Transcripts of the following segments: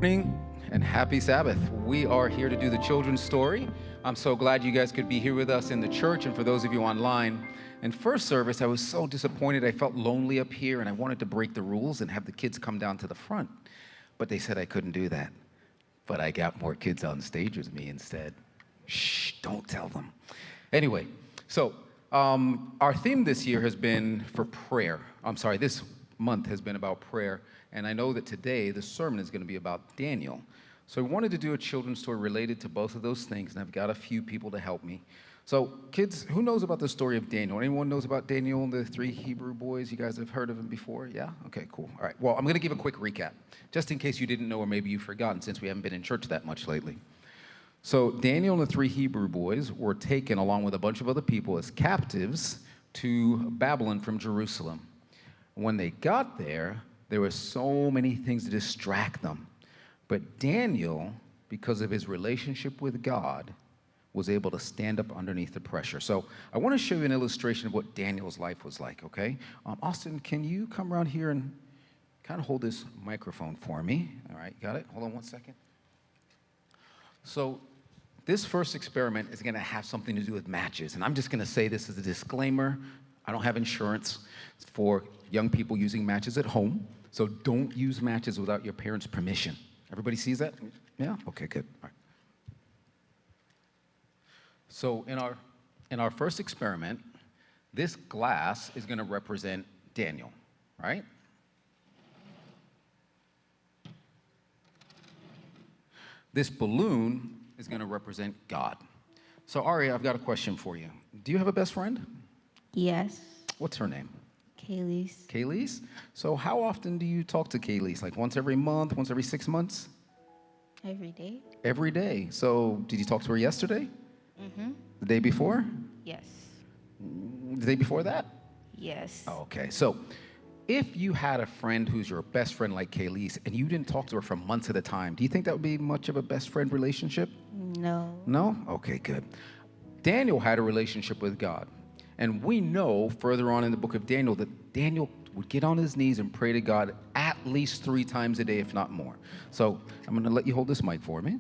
Morning and happy Sabbath. We are here to do the children's story. I'm so glad you guys could be here with us in the church, and for those of you online. In first service, I was so disappointed. I felt lonely up here, and I wanted to break the rules and have the kids come down to the front. But they said I couldn't do that. But I got more kids on stage with me instead. Shh, don't tell them. Anyway, so our theme this year has been for prayer. This month has been about prayer. And I know that today the sermon is going to be about Daniel. So I wanted to do a children's story related to both of those things, and I've got a few people to help me. So kids, who knows about the story of Daniel? Anyone knows about Daniel and the three Hebrew boys? You guys have heard of him before? Yeah? Okay, cool. All right. Well, I'm going to give a quick recap, just in case you didn't know or maybe you've forgotten since we haven't been in church that much lately. So Daniel and the three Hebrew boys were taken along with a bunch of other people as captives to Babylon from Jerusalem. When they got there were so many things to distract them. But Daniel, because of his relationship with God, was able to stand up underneath the pressure. So I want to show you an illustration of what Daniel's life was like, okay? Austin, can you come around here and kind of hold this microphone for me? All right, got it? Hold on one second. So this first experiment is going to have something to do with matches. And I'm just going to say this as a disclaimer. I don't have insurance for young people using matches at home. So don't use matches without your parents' permission. Everybody sees that? Yeah? Okay, good. All right. So in our first experiment, this glass is going to represent Daniel, right? This balloon is going to represent God. So Aria, I've got a question for you. Do you have a best friend? Yes. What's her name? Kaylee's. Kaylee's? So how often do you talk to Kaylee's? Like once every month, once every 6 months? Every day. Every day. So did you talk to her yesterday? Mm-hmm. The day before? Yes. The day before that? Yes. Oh, okay. So if you had a friend who's your best friend like Kaylee's and you didn't talk to her for months at a time, do you think that would be much of a best friend relationship? No. No? Okay, good. Daniel had a relationship with God. And we know further on in the book of Daniel that Daniel would get on his knees and pray to God at least 3 times a day, if not more. So I'm going to let you hold this mic for me.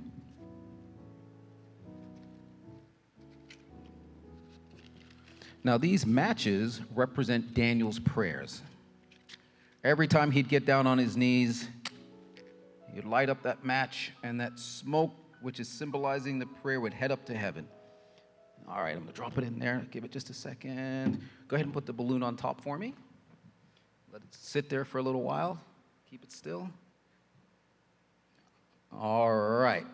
Now, these matches represent Daniel's prayers. Every time he'd get down on his knees, he'd light up that match, and that smoke, which is symbolizing the prayer, would head up to heaven. All right, I'm going to drop it in there. Give it just a second. Go ahead and put the balloon on top for me. Let it sit there for a little while. Keep it still. All right.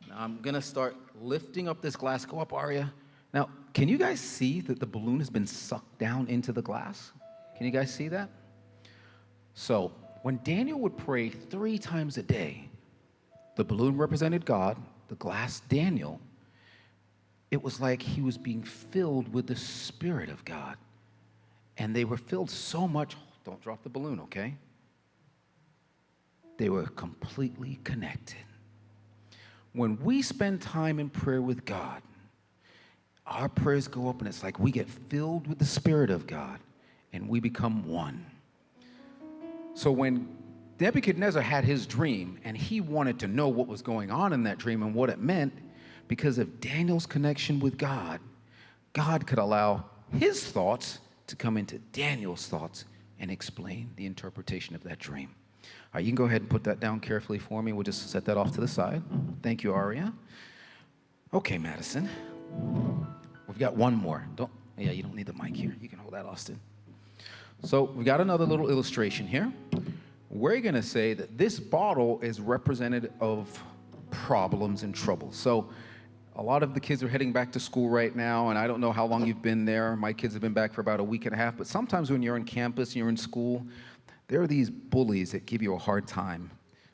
Now I'm going to start lifting up this glass. Go up, Aria. Now, can you guys see that the balloon has been sucked down into the glass? Can you guys see that? So when Daniel would pray 3 times a day, the balloon represented God, the glass Daniel. It was like he was being filled with the Spirit of God. And they were filled so much, don't drop the balloon, okay? They were completely connected. When we spend time in prayer with God, our prayers go up and it's like we get filled with the Spirit of God and we become one. So when Nebuchadnezzar had his dream and he wanted to know what was going on in that dream and what it meant, because of Daniel's connection with God, God could allow his thoughts to come into Daniel's thoughts and explain the interpretation of that dream. All right, you can go ahead and put that down carefully for me. We'll just set that off to the side. Thank you, Aria. Okay, Madison. We've got one more. You don't need the mic here. You can hold that, Austin. So we've got another little illustration here. We're going to say that this bottle is representative of problems and troubles. So a lot of the kids are heading back to school right now, and I don't know how long you've been there. My kids have been back for about a week and a half, but sometimes when you're on campus and you're in school, there are these bullies that give you a hard time,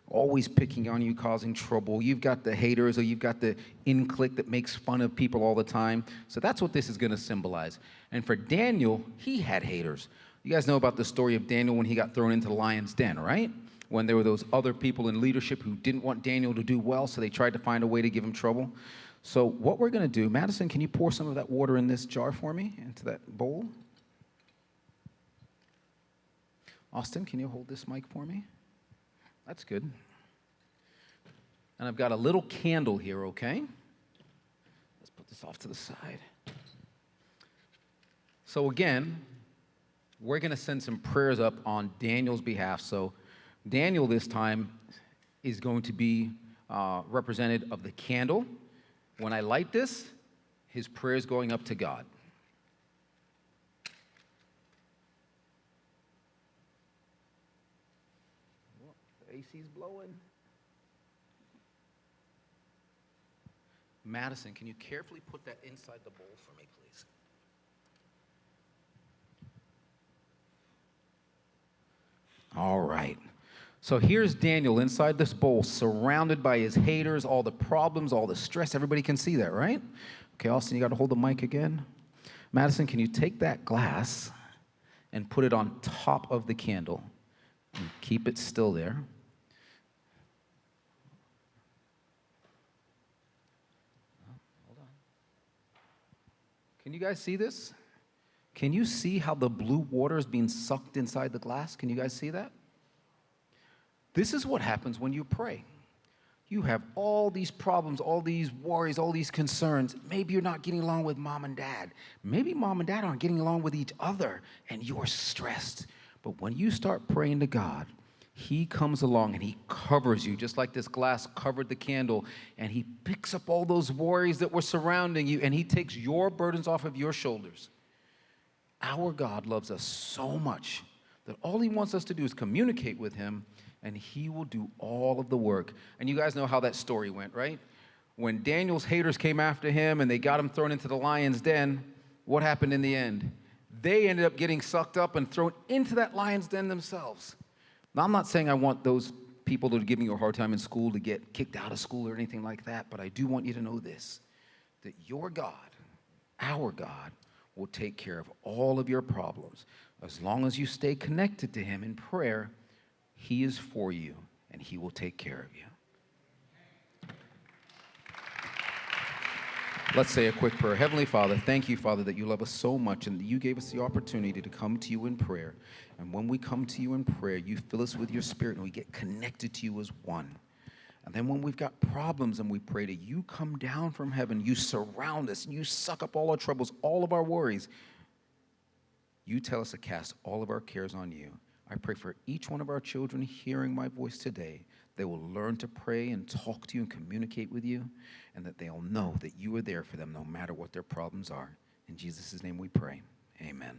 always picking on you, causing trouble. You've got the haters, or you've got the in-clique that makes fun of people all the time. So that's what this is going to symbolize. And for Daniel, he had haters. You guys know about the story of Daniel when he got thrown into the lion's den, right? When there were those other people in leadership who didn't want Daniel to do well, so they tried to find a way to give him trouble. So what we're going to do, Madison, can you pour some of that water in this jar for me, into that bowl? Austin, can you hold this mic for me? That's good. And I've got a little candle here, okay? Let's put this off to the side. So again, we're going to send some prayers up on Daniel's behalf. So Daniel this time is going to be represented of the candle. When I light this, his prayer is going up to God. The AC's blowing. Madison, can you carefully put that inside the bowl for me, please? All right. So here's Daniel inside this bowl, surrounded by his haters, all the problems, all the stress. Everybody can see that, right? Okay, Austin, you got to hold the mic again. Madison, can you take that glass and put it on top of the candle and keep it still there? Hold on. Can you guys see this? Can you see how the blue water is being sucked inside the glass? Can you guys see that? This is what happens when you pray. You have all these problems, all these worries, all these concerns. Maybe you're not getting along with mom and dad. Maybe mom and dad aren't getting along with each other, and you're stressed. But when you start praying to God, he comes along and he covers you, just like this glass covered the candle, and he picks up all those worries that were surrounding you, and he takes your burdens off of your shoulders. Our God loves us so much that all he wants us to do is communicate with him, and he will do all of the work. And you guys know how that story went, right? When Daniel's haters came after him and they got him thrown into the lion's den, what happened in the end? They ended up getting sucked up and thrown into that lion's den themselves. Now, I'm not saying I want those people that are giving you a hard time in school to get kicked out of school or anything like that, but I do want you to know this, that your God, our God, will take care of all of your problems. As long as you stay connected to him in prayer, he is for you, and he will take care of you. Let's say a quick prayer. Heavenly Father, thank you, Father, that you love us so much and that you gave us the opportunity to come to you in prayer. And when we come to you in prayer, you fill us with your spirit and we get connected to you as one. And then when we've got problems and we pray to you, come down from heaven, you surround us, and you suck up all our troubles, all of our worries. You tell us to cast all of our cares on you. I pray for each one of our children hearing my voice today. They will learn to pray and talk to you and communicate with you, and that they'll know that you are there for them no matter what their problems are. In Jesus' name we pray. Amen.